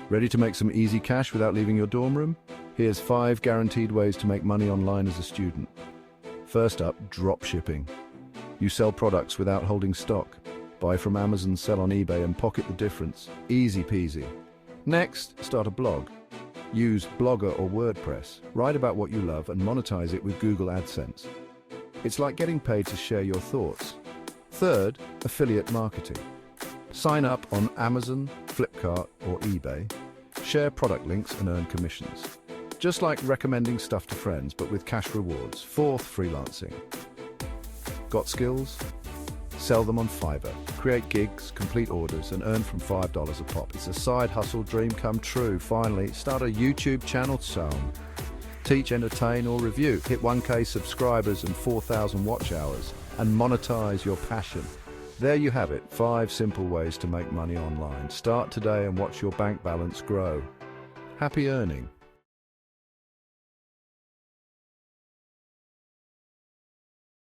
Ready to make some easy cash without leaving your dorm room? Here's 5 guaranteed ways to make money online as a student. First up, drop shipping. You sell products without holding stock. Buy from Amazon, sell on eBay, and pocket the difference. Easy peasy. Next, start a blog. Use Blogger or WordPress. Write about what you love and monetize it with Google AdSense. It's like getting paid to share your thoughts. Third, affiliate marketing. Sign up on Amazon, Flipkart, or eBay. Share product links and earn commissions. Just like recommending stuff to friends, but with cash rewards. Fourth, freelancing. Got skills? Sell them on Fiverr. Create gigs, complete orders, and earn from $5 a pop. It's a side hustle dream come true. Finally, start a YouTube channel soon. Teach, entertain, or review. Hit 1K subscribers and 4,000 watch hours, and monetize your passion. There you have it, 5 simple ways to make money online. Start today and watch your bank balance grow. Happy earning.